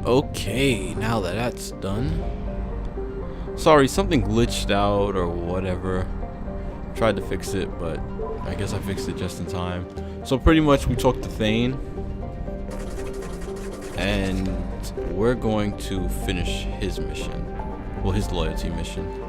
Okay, now that that's done. Sorry, something glitched out or whatever. Tried to fix it, but I guess I fixed it just in time. So pretty much we talked to Thane. And we're going to finish his mission. Well, his loyalty mission.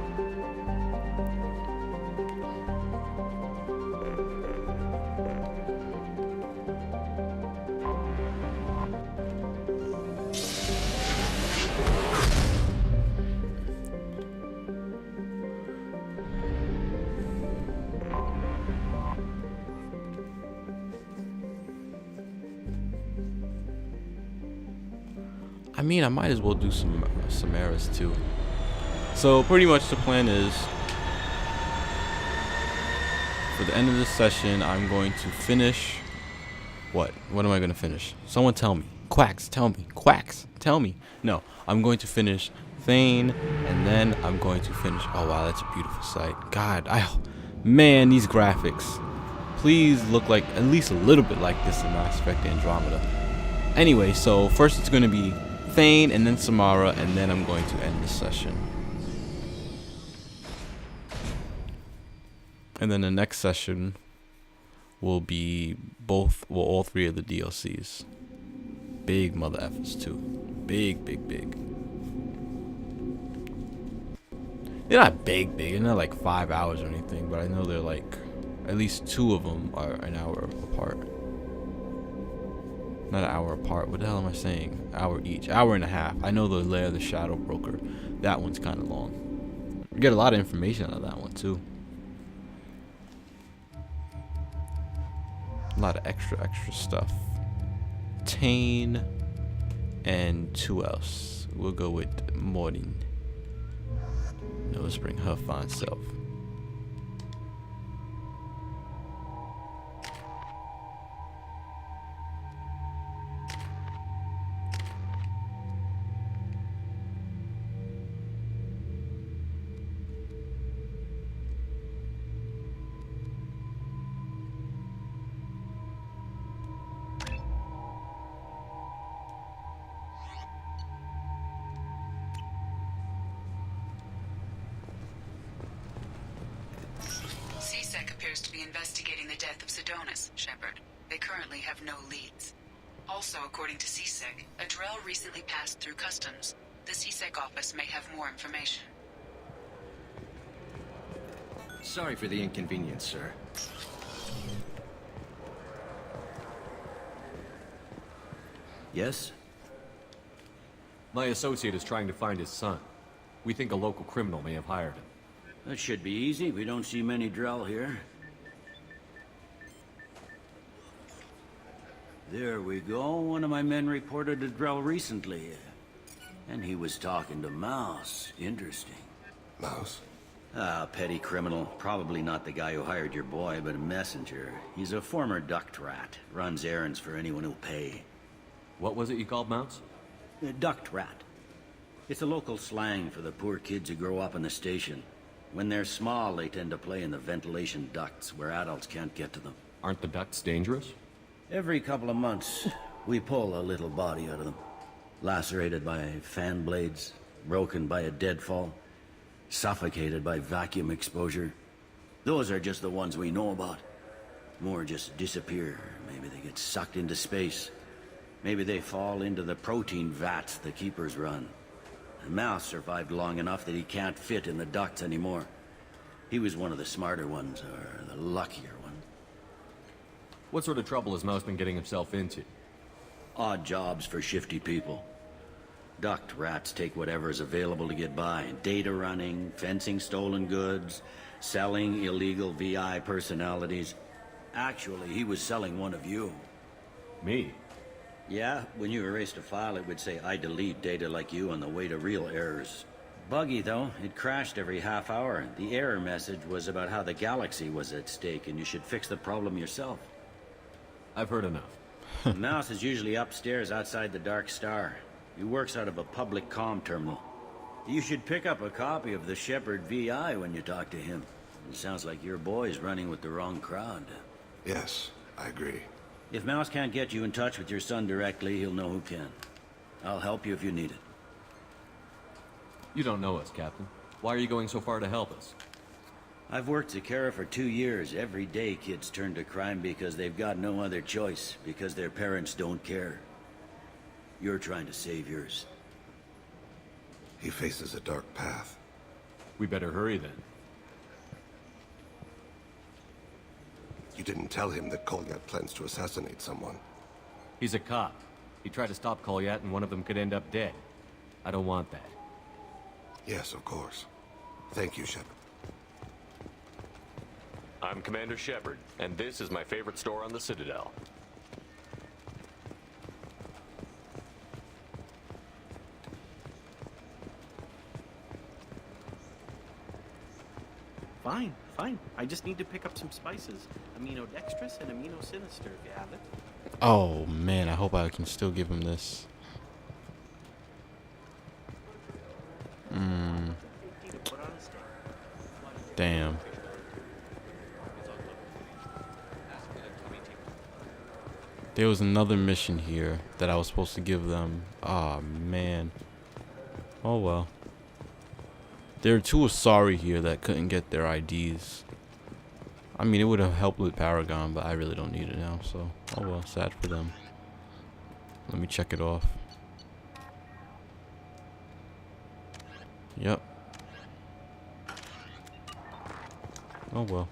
I mean, I might as well do some Samaras too. So pretty much the plan is, for the end of this session, I'm going to finish. What am I going to finish? Someone tell me. Quacks, tell me. Quacks, tell me. No, I'm going to finish Thane, and then I'm going to finish. Oh wow, that's a beautiful sight. God, man, these graphics. Please look like at least a little bit like this in Mass Effect Andromeda. Anyway, so first it's going to be Thane and then Samara, and then I'm going to end this session. And then the next session will be all three of the DLCs. Big mother effers too. Big. They're not big. They're not like 5 hours or anything, but I know they're like, at least 2 of them are an hour apart. Not an hour apart. What the hell am I saying? Hour each. Hour and a half. I know the Lair of the Shadow Broker. That one's kind of long. You get a lot of information out of that one too. A lot of extra stuff. Thane and who else? We'll go with Morning. No, let's bring her fine self. Appears to be investigating the death of Sidonis, Shepard. They currently have no leads. Also, according to CSEC, a Drell recently passed through customs. The CSEC office may have more information. Sorry for the inconvenience, sir. Yes? My associate is trying to find his son. We think a local criminal may have hired him. That should be easy. We don't see many Drell here. There we go. One of my men reported a Drell recently. And he was talking to Mouse. Interesting. Mouse? Ah, petty criminal. Probably not the guy who hired your boy, but a messenger. He's a former duct rat. Runs errands for anyone who'll pay. What was it you called Mounts? A duct rat. It's a local slang for the poor kids who grow up in the station. When they're small, they tend to play in the ventilation ducts where adults can't get to them. Aren't the ducts dangerous? Every couple of months, we pull a little body out of them. Lacerated by fan blades, broken by a deadfall, suffocated by vacuum exposure. Those are just the ones we know about. More just disappear. Maybe they get sucked into space. Maybe they fall into the protein vats the keepers run. The Mouse survived long enough that he can't fit in the ducts anymore. He was one of the smarter ones, or the luckier one. What sort of trouble has Mouse been getting himself into? Odd jobs for shifty people. Duct rats take whatever is available to get by. Data running, fencing stolen goods, selling illegal VI personalities. Actually, he was selling one of you. Me? Yeah, when you erased a file, it would say, I delete data like you on the way to real errors. Buggy, though. It crashed every half hour. The error message was about how the galaxy was at stake, and you should fix the problem yourself. I've heard enough. The Mouse is usually upstairs outside the Dark Star. He works out of a public comm terminal. You should pick up a copy of the Shepard VI when you talk to him. It sounds like your boy's running with the wrong crowd. Yes, I agree. If Mouse can't get you in touch with your son directly, he'll know who can. I'll help you if you need it. You don't know us, Captain. Why are you going so far to help us? I've worked at Kara for 2 years. Every day kids turn to crime because they've got no other choice, because their parents don't care. You're trying to save yours. He faces a dark path. We better hurry then. You didn't tell him that Kolyat plans to assassinate someone. He's a cop. He tried to stop Kolyat and one of them could end up dead. I don't want that. Yes, of course. Thank you, Shepard. I'm Commander Shepard, and this is my favorite store on the Citadel. Fine, fine. I just need to pick up some spices. Aminodextrous and aminosinister, if you have it. Oh man, I hope I can still give him this. Damn. There was another mission here that I was supposed to give them. Ah man. Oh well. There are two Asari here that couldn't get their IDs. I mean, it would have helped with Paragon, but I really don't need it now, so oh well, sad for them. Let me check it off. Yep. Oh well.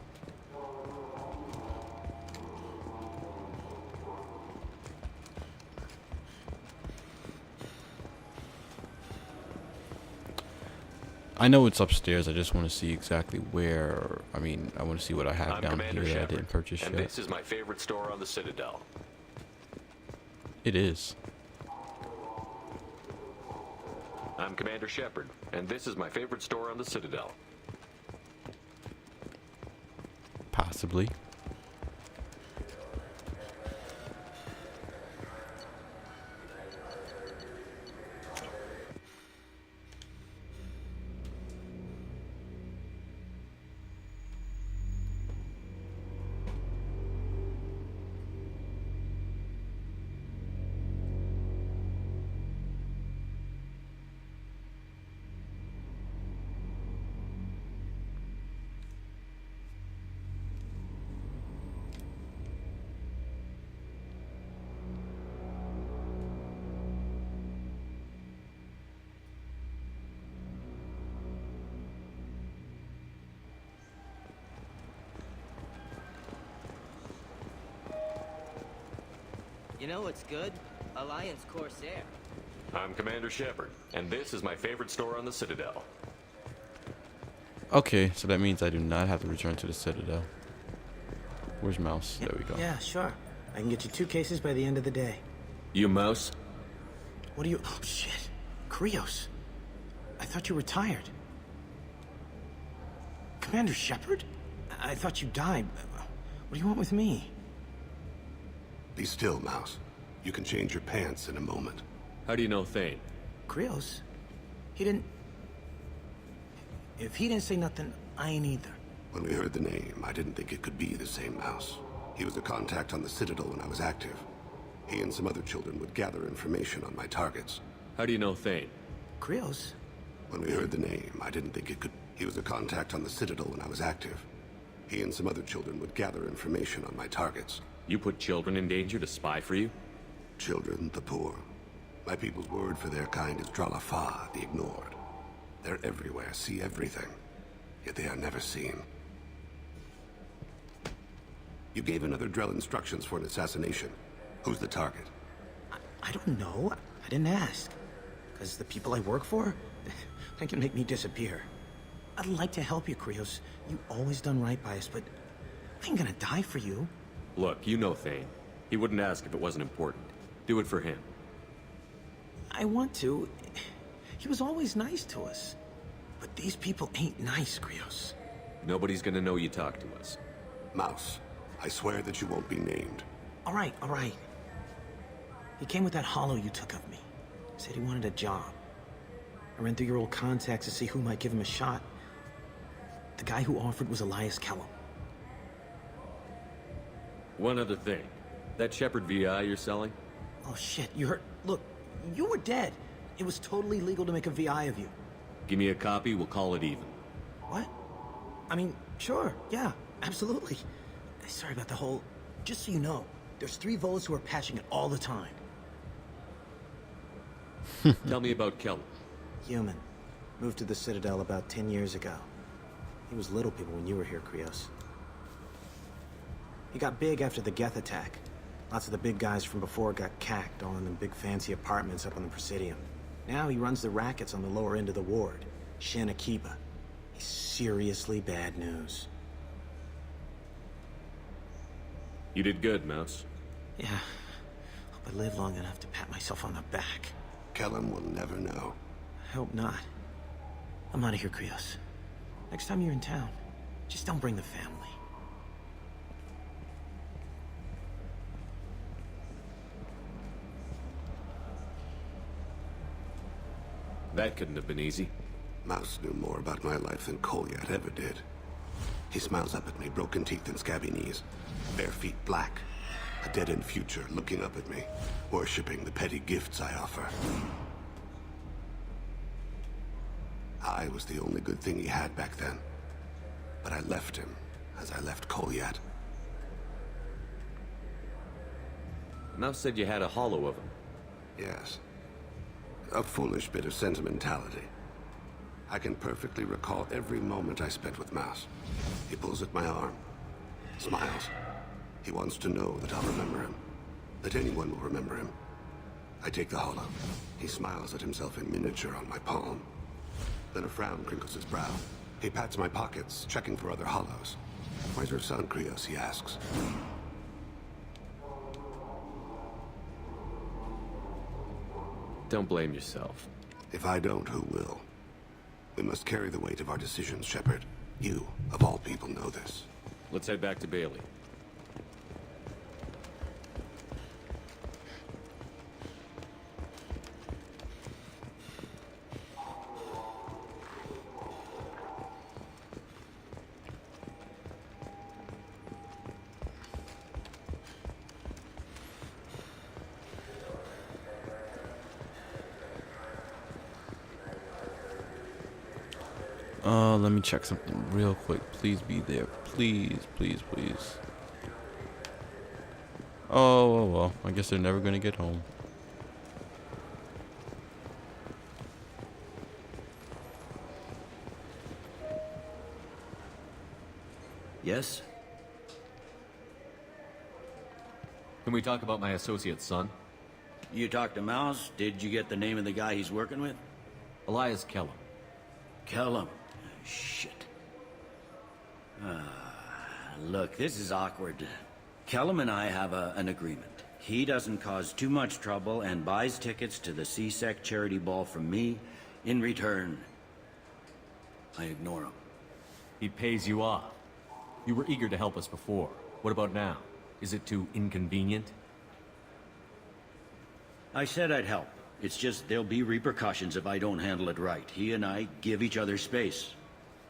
I know it's upstairs. I just want to see exactly where. I mean, I want to see what I have I'm down Commander here that I Shepard, didn't purchase and yet. this is my favorite store on the Citadel. It is. I'm Commander Shepard, and this is my favorite store on the Citadel. Possibly. You know what's good? Alliance Corsair. I'm Commander Shepard, and this is my favorite store on the Citadel. Okay, so that means I do not have to return to the Citadel. Where's Mouse? There we go. Yeah, sure. I can get you 2 cases by the end of the day. You mouse? What do you... Oh, shit. Krios. I thought you retired. Commander Shepard? I thought you died. What do you want with me? Be still, Mouse. You can change your pants in a moment. How do you know Thane? Krios? He didn't... If he didn't say nothing, I ain't either. When we heard the name, I didn't think it could be the same Mouse. He was a contact on the Citadel when I was active. He and some other children would gather information on my targets. How do you know Thane? Krios? When we heard the name, I didn't think it could... He was a contact on the Citadel when I was active. He and some other children would gather information on my targets. You put children in danger to spy for you? Children, the poor. My people's word for their kind is Dralafa, the ignored. They're everywhere, see everything. Yet they are never seen. You gave another Drell instructions for an assassination. Who's the target? I don't know. I didn't ask. Because the people I work for, they can make me disappear. I'd like to help you, Krios. You always done right by us, but I ain't gonna die for you. Look, you know Thane. He wouldn't ask if it wasn't important. Do it for him. I want to. He was always nice to us. But these people ain't nice, Krios. Nobody's gonna know you talk to us. Mouse, I swear that you won't be named. All right, all right. He came with that hollow you took of me. Said he wanted a job. I ran through your old contacts to see who might give him a shot. The guy who offered was Elias Kellum. One other thing. That Shepard VI you're selling? Oh shit, you heard... Look, You were dead. It was totally legal to make a VI of you. Give me a copy, we'll call it even. What? I mean, sure, yeah, absolutely. Sorry about the whole... Just so you know, there's 3 Volus who are patching it all the time. Tell me about Kelly. Human. Moved to the Citadel about 10 years ago. He was little people when you were here, Krios. He got big after the Geth attack. Lots of the big guys from before got cacked, all in them big fancy apartments up on the Presidium. Now he runs the rackets on the lower end of the ward, Shin Akiba. He's seriously bad news. You did good, Mouse. Yeah. Hope I live long enough to pat myself on the back. Kellum will never know. I hope not. I'm out of here, Krios. Next time you're in town, just don't bring the family. That couldn't have been easy. Mouse knew more about my life than Kolyat ever did. He smiles up at me, broken teeth and scabby knees. Bare feet black. A dead-end future looking up at me, worshipping the petty gifts I offer. I was the only good thing he had back then. But I left him, as I left Kolyat. Mouse said you had a hollow of him. Yes. A foolish bit of sentimentality. I can perfectly recall every moment I spent with Mouse. He pulls at my arm, smiles. He wants to know that I'll remember him, that anyone will remember him. I take the hollow. He smiles at himself in miniature on my palm. Then a frown crinkles his brow. He pats my pockets, checking for other hollows. Where's your son, Krios? He asks. Don't blame yourself. If I don't, who will? We must carry the weight of our decisions, Shepard. You, of all people, know this. Let's head back to Bailey. Let me check something real quick. Please be there. Please, please, please. Oh, well. I guess they're never gonna get home. Yes? Can we talk about my associate's son? You talked to Mouse? Did you get the name of the guy he's working with? Elias Kellum. Kellum. Shit. Look, this is awkward. Kellum and I have an agreement. He doesn't cause too much trouble and buys tickets to the C-Sec charity ball from me. In return, I ignore him. He pays you off. You were eager to help us before. What about now? Is it too inconvenient? I said I'd help. It's just there'll be repercussions if I don't handle it right. He and I give each other space.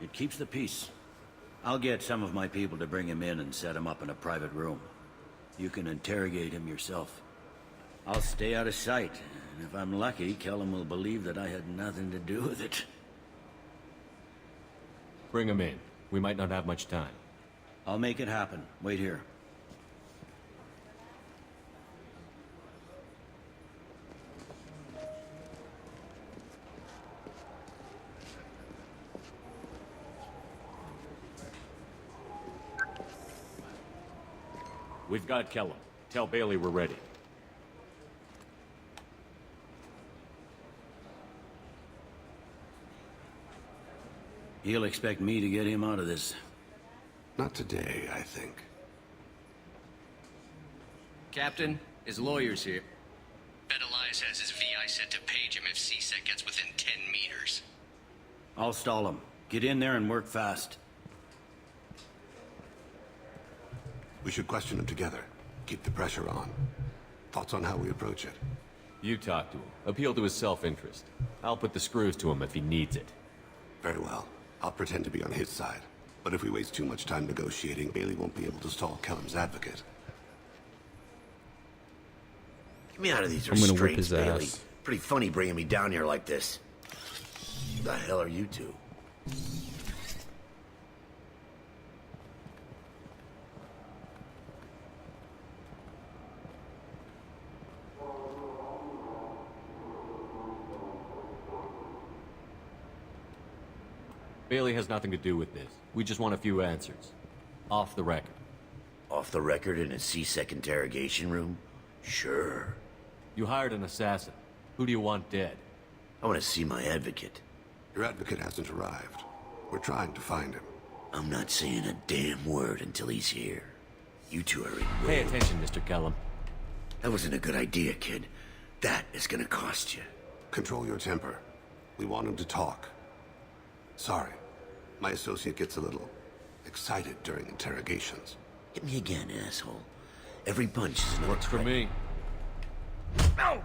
It keeps the peace. I'll get some of my people to bring him in and set him up in a private room. You can interrogate him yourself. I'll stay out of sight, and if I'm lucky, Kellum will believe that I had nothing to do with it. Bring him in. We might not have much time. I'll make it happen. Wait here. We've got Kellum. Tell Bailey we're ready. He'll expect me to get him out of this. Not today, I think. Captain, his lawyer's here. Bet Elias has his VI set to page him if C-Sec gets within 10 meters. I'll stall him. Get in there and work fast. We should question him together. Keep the pressure on. Thoughts on how we approach it? You talk to him. Appeal to his self-interest. I'll put the screws to him if he needs it. Very well. I'll pretend to be on his side. But if we waste too much time negotiating, Bailey won't be able to stall Kellum's advocate. Get me out of these I'm gonna whip restraints, his Bailey. ass. Pretty funny bringing me down here like this. The hell are you two? Bailey has nothing to do with this. We just want a few answers. Off the record. Off the record in a C-Sec interrogation room? Sure. You hired an assassin. Who do you want dead? I want to see my advocate. Your advocate hasn't arrived. We're trying to find him. I'm not saying a damn word until he's here. You two are in Pay way. attention, Mr. Kellum. That wasn't a good idea, kid. That is gonna cost you. Control your temper. We want him to talk. Sorry. My associate gets a little excited during interrogations. Hit me again, asshole. Every punch is another Works for me. No!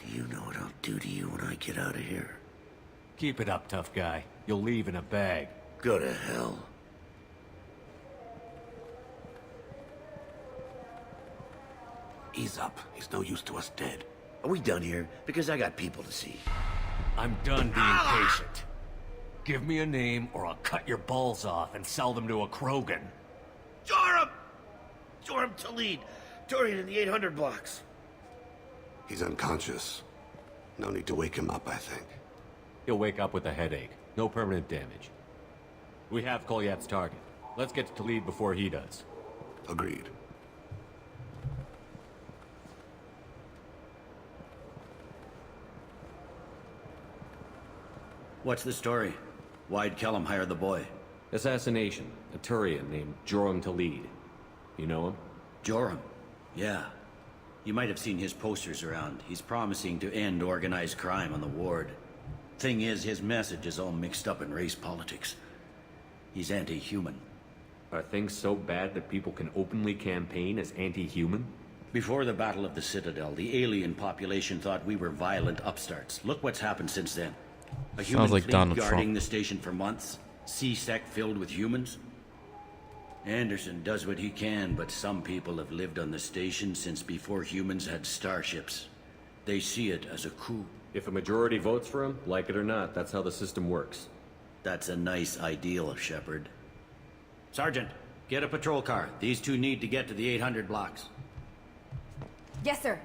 Do you know what I'll do to you when I get out of here? Keep it up, tough guy. You'll leave in a bag. Go to hell. Ease up. He's no use to us dead. Are we done here? Because I got people to see. I'm done being patient. Give me a name or I'll cut your balls off and sell them to a Krogan. Joram! Joram Talid. Dorian in the 800 blocks. He's unconscious. No need to wake him up, I think. He'll wake up with a headache. No permanent damage. We have Kolyat's target. Let's get to Talid before he does. Agreed. What's the story? Why'd Kellum hire the boy? Assassination. A Turian named Joram Talid. You know him? Joram? Yeah. You might have seen his posters around. He's promising to end organized crime on the ward. Thing is, his message is all mixed up in race politics. He's anti-human. Are things so bad that people can openly campaign as anti-human? Before the Battle of the Citadel, the alien population thought we were violent upstarts. Look what's happened since then. A human Sounds like fleet Donald guarding Trump. the station for months. C-Sec filled with humans. Anderson does what he can, but some people have lived on the station since before humans had starships. They see it as a coup. If a majority votes for him, like it or not, that's how the system works. That's a nice ideal, Shepard. Sergeant, get a patrol car. These two need to get to the 800 blocks. Yes, sir.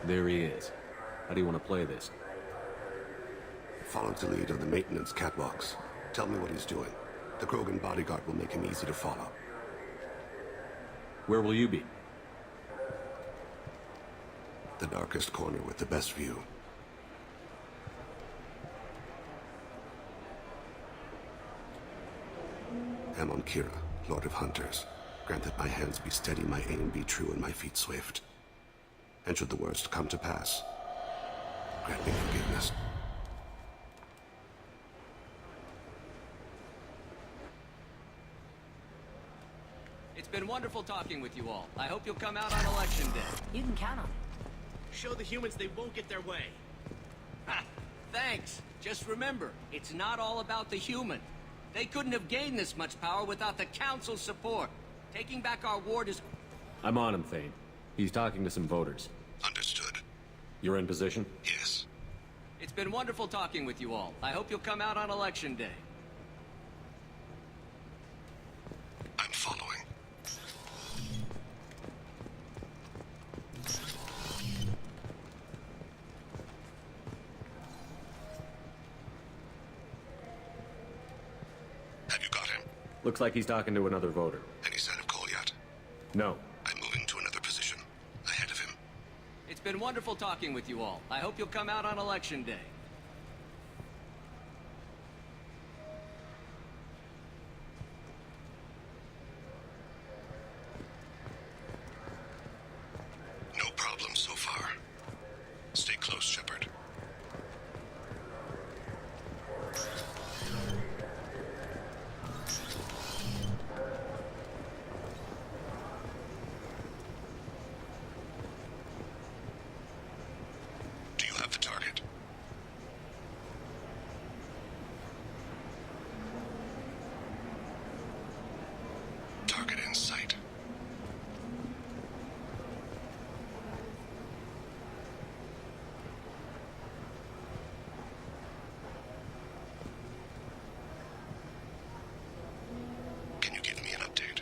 There he is. How do you want to play this? Follow to lead on the maintenance catwalks. Tell me what he's doing. The Krogan bodyguard will make him easy to follow. Where will you be? The darkest corner with the best view. Amon Kira, Lord of Hunters. Grant that my hands be steady, my aim be true, and my feet swift. And should the worst come to pass, grant me forgiveness. It's been wonderful talking with you all. I hope you'll come out on election day. You can count on Show the humans they won't get their way. Ha! Thanks. Just remember, it's not all about the human. They couldn't have gained this much power without the Council's support. Taking back our ward is... I'm on him, Thane. He's talking to some voters. Understood. You're in position? Yes. It's been wonderful talking with you all. I hope you'll come out on election day. I'm following. Have you got him? Looks like he's talking to another voter. Any sign of Kolyat? No. I'm moving to another position. Ahead of him. It's been wonderful talking with you all. I hope you'll come out on election day. problems so far. Stay close, Shepard. Do you have the target? Target in sight. Can you give me an update?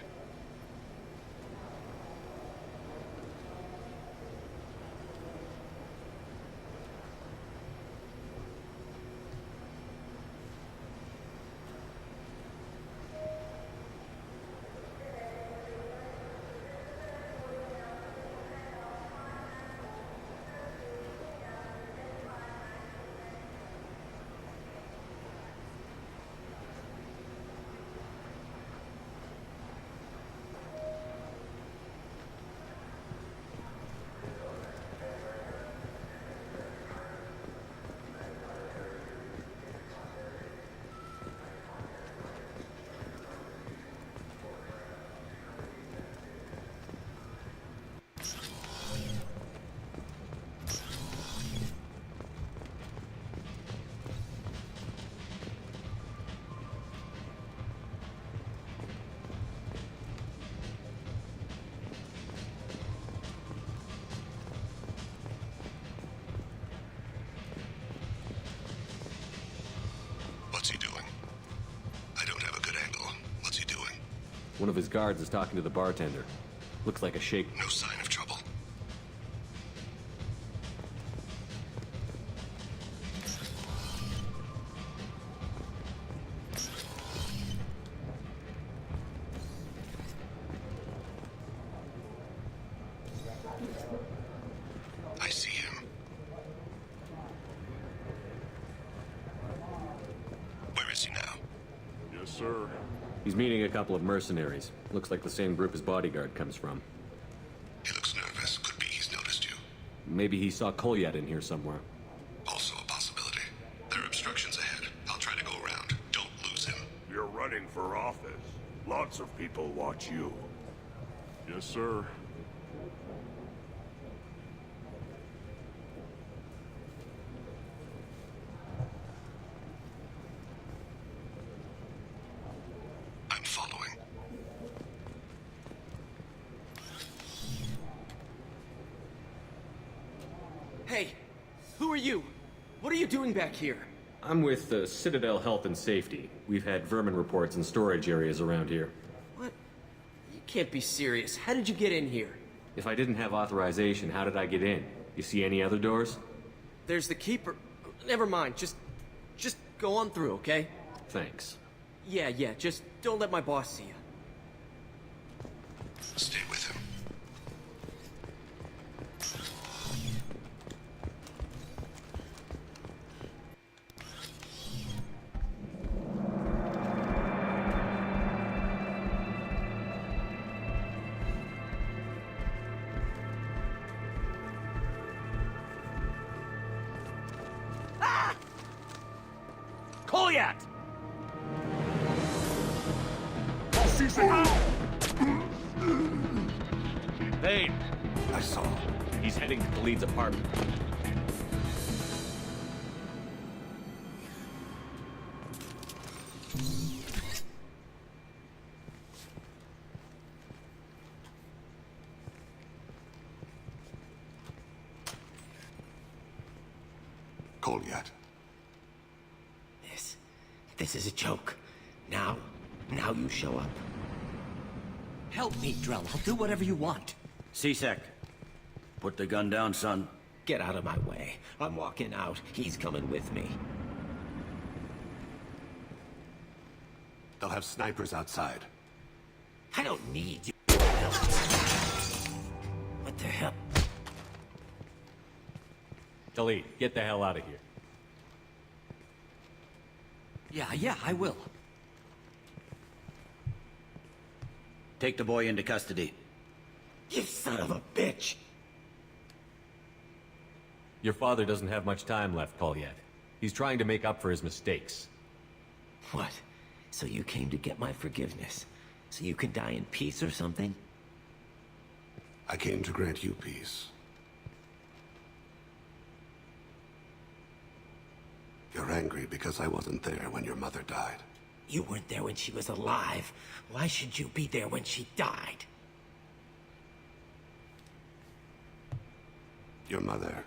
What's he doing? I don't have a good angle. What's he doing? One of his guards is talking to the bartender. Looks like a shake. No sign of trouble. I see him. Where is he now? Yes, sir. He's meeting a couple of mercenaries. Looks like the same group his bodyguard comes from. He looks nervous. Could be he's noticed you. Maybe he saw Kolyat in here somewhere. Also a possibility. There are obstructions ahead. I'll try to go around. Don't lose him. You're running for office. Lots of people watch you. Yes, sir. I'm following. Hey, who are you? What are you doing back here? I'm with the Citadel Health and Safety. We've had vermin reports in storage areas around here. What? You can't be serious. How did you get in here? If I didn't have authorization, how did I get in? You see any other doors? There's the keeper. Never mind. Just go on through, okay? Thanks. Yeah, just don't let my boss see you. Stay with him. Kolyat! Thane! I saw. He's heading to the lead's apartment. Kolyat. This is a joke. Now you show up. Help me, Drell. I'll do whatever you want. C-Sec, put the gun down, son. Get out of my way. I'm walking out. He's coming with me. They'll have snipers outside. I don't need you. What the hell? Khalid, get the hell out of here. Yeah, I will. Take the boy into custody. You son of a bitch! Your father doesn't have much time left, Colliet. He's trying to make up for his mistakes. What? So you came to get my forgiveness? So you could die in peace or something? I came to grant you peace. You're angry because I wasn't there when your mother died. You weren't there when she was alive. Why should you be there when she died? Your mother.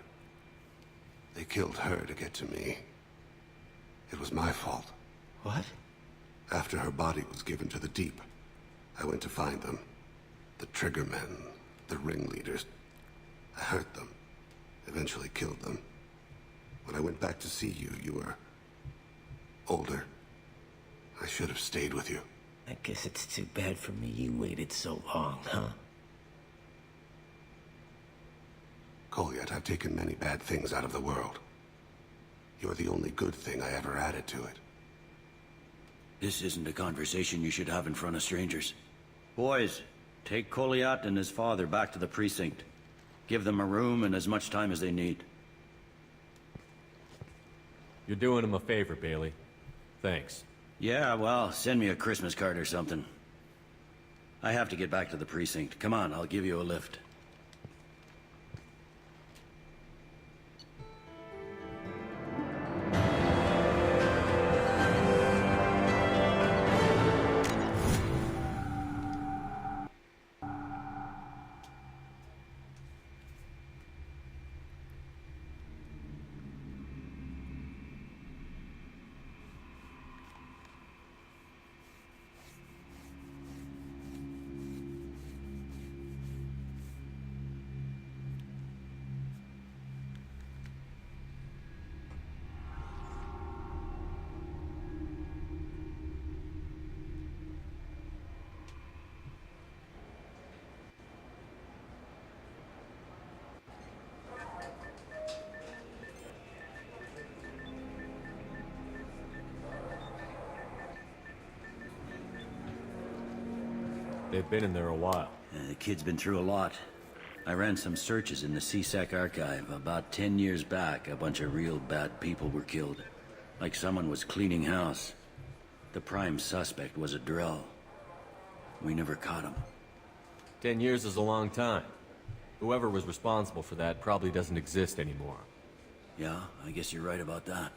They killed her to get to me. It was my fault. What? After her body was given to the deep, I went to find them. The triggermen, the ringleaders. I hurt them. Eventually killed them. When I went back to see you, you were older. I should have stayed with you. I guess it's too bad for me you waited so long, huh? Colliet, I've taken many bad things out of the world. You're the only good thing I ever added to it. This isn't a conversation you should have in front of strangers. Boys, take Colliet and his father back to the precinct. Give them a room and as much time as they need. You're doing him a favor, Bailey. Thanks. Yeah, well, send me a Christmas card or something. I have to get back to the precinct. Come on, I'll give you a lift. They've been in there a while. The kid's been through a lot. I ran some searches in the CSEC archive. About 10 years back, a bunch of real bad people were killed. Like someone was cleaning house. The prime suspect was a drill. We never caught him. 10 years is a long time. Whoever was responsible for that probably doesn't exist anymore. Yeah, I guess you're right about that.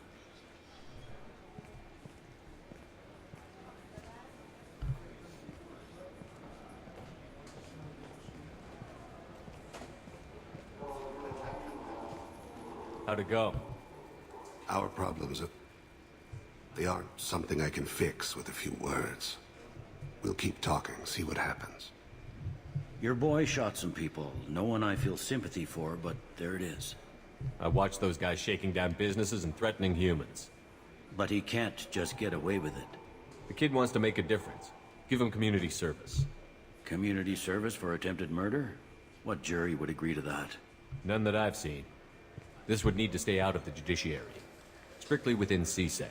How'd it go? Our problems they aren't something I can fix with a few words. We'll keep talking, see what happens. Your boy shot some people. No one I feel sympathy for, but there it is. I watched those guys shaking down businesses and threatening humans. But he can't just get away with it. The kid wants to make a difference. Give him community service. Community service for attempted murder? What jury would agree to that? None that I've seen. This would need to stay out of the judiciary. Strictly within CSEC.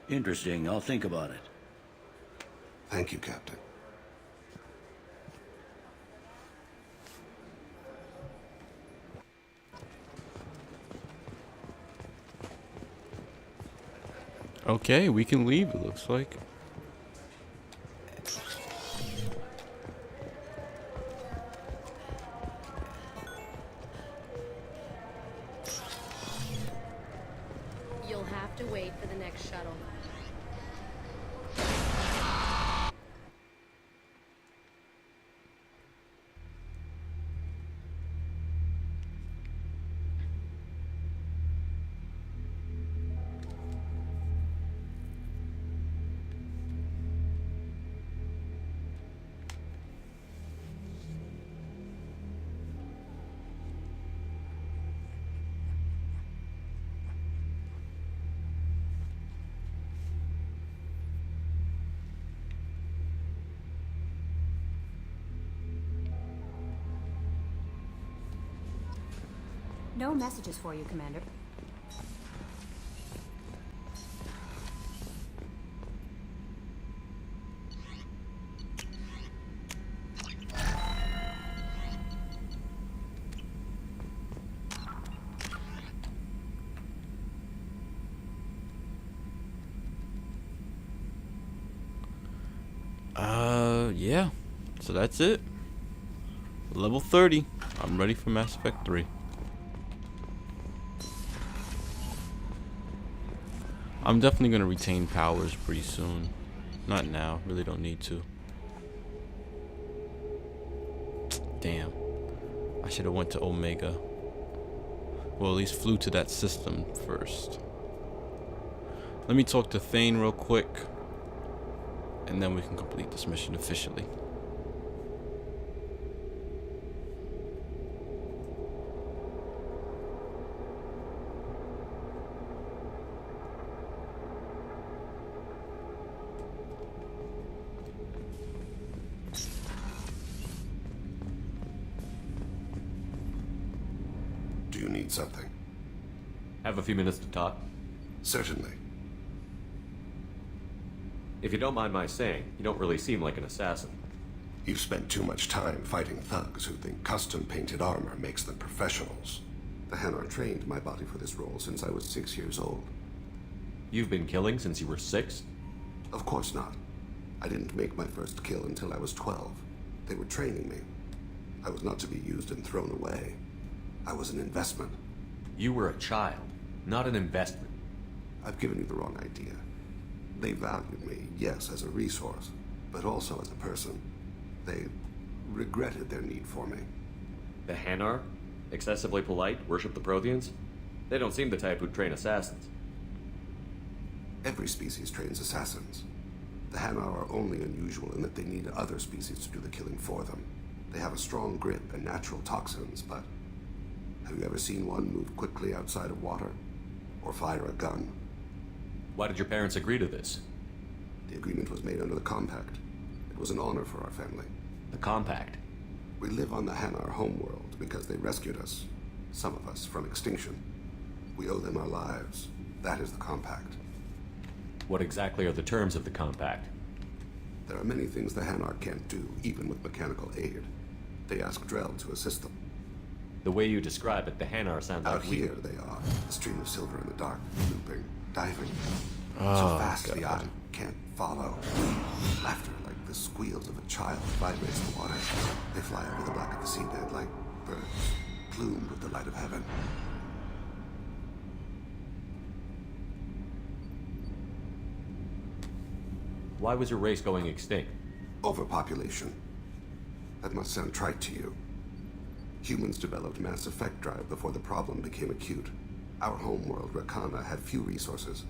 Interesting. I'll think about it. Thank you, Captain. Okay, we can leave, it looks like. You'll have to wait for the next shuttle. No messages for you, Commander. So that's it. Level 30. I'm ready for Mass Effect 3. I'm definitely going to retain powers pretty soon. Not now. Really don't need to. Damn. I should have went to Omega. Well, at least flew to that system first. Let me talk to Thane real quick. And then we can complete this mission officially. Do you need something? Have a few minutes to talk? Certainly. If you don't mind my saying, you don't really seem like an assassin. You've spent too much time fighting thugs who think custom-painted armor makes them professionals. The Hanar trained my body for this role since I was 6 years old. You've been killing since you were 6? Of course not. I didn't make my first kill until I was 12. They were training me. I was not to be used and thrown away. I was an investment. You were a child, not an investment. I've given you the wrong idea. They valued me, yes, as a resource, but also as a person. They regretted their need for me. The Hanar? Excessively polite, worship the Protheans? They don't seem the type who'd train assassins. Every species trains assassins. The Hanar are only unusual in that they need other species to do the killing for them. They have a strong grip and natural toxins, but have you ever seen one move quickly outside of water? Or fire a gun? Why did your parents agree to this? The agreement was made under the Compact. It was an honor for our family. The Compact? We live on the Hanar homeworld because they rescued us, some of us, from extinction. We owe them our lives. That is the Compact. What exactly are the terms of the Compact? There are many things the Hanar can't do, even with mechanical aid. They ask Drell to assist them. The way you describe it, the Hanar sounds Out like here they are, a stream of silver in the dark, looping, diving. Oh, so fast God. the eye can't follow. Laughter like the squeals of a child vibrates the water. They fly over the black of the seabed like birds, plumed with the light of heaven. Why was your race going extinct? Overpopulation. That must sound trite to you. Humans developed Mass Effect drive before the problem became acute. Our homeworld, Rakana, had few resources.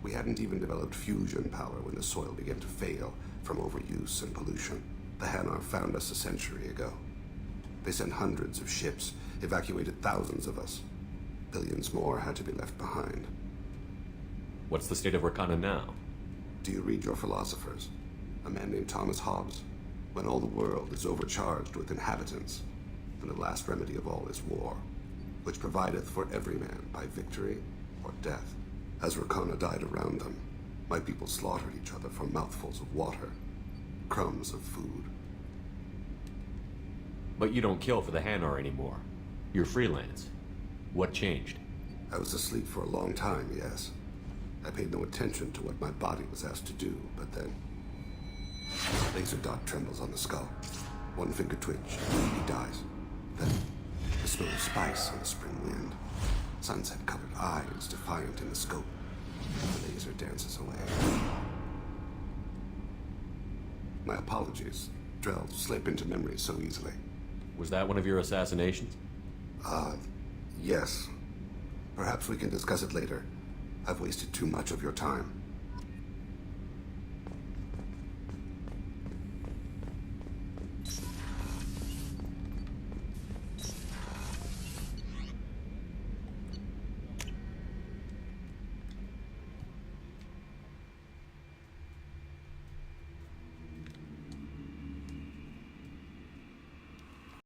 We hadn't even developed fusion power when the soil began to fail from overuse and pollution. The Hanar found us a century ago. They sent hundreds of ships, evacuated thousands of us. Billions more had to be left behind. What's the state of Rakana now? Do you read your philosophers? A man named Thomas Hobbes? When all the world is overcharged with inhabitants, and the last remedy of all is war, which provideth for every man by victory or death. As Rakana died around them, my people slaughtered each other for mouthfuls of water, crumbs of food. But you don't kill for the Hanar anymore. You're freelance. What changed? I was asleep for a long time, yes. I paid no attention to what my body was asked to do, but then... a laser dot trembles on the skull. One finger twitch, he dies. Then, the smell of spice on the spring wind. Sunset-colored eyes defiant in the scope. The laser dances away. My apologies. Drell slip into memory so easily. Was that one of your assassinations? Yes. Perhaps we can discuss it later. I've wasted too much of your time.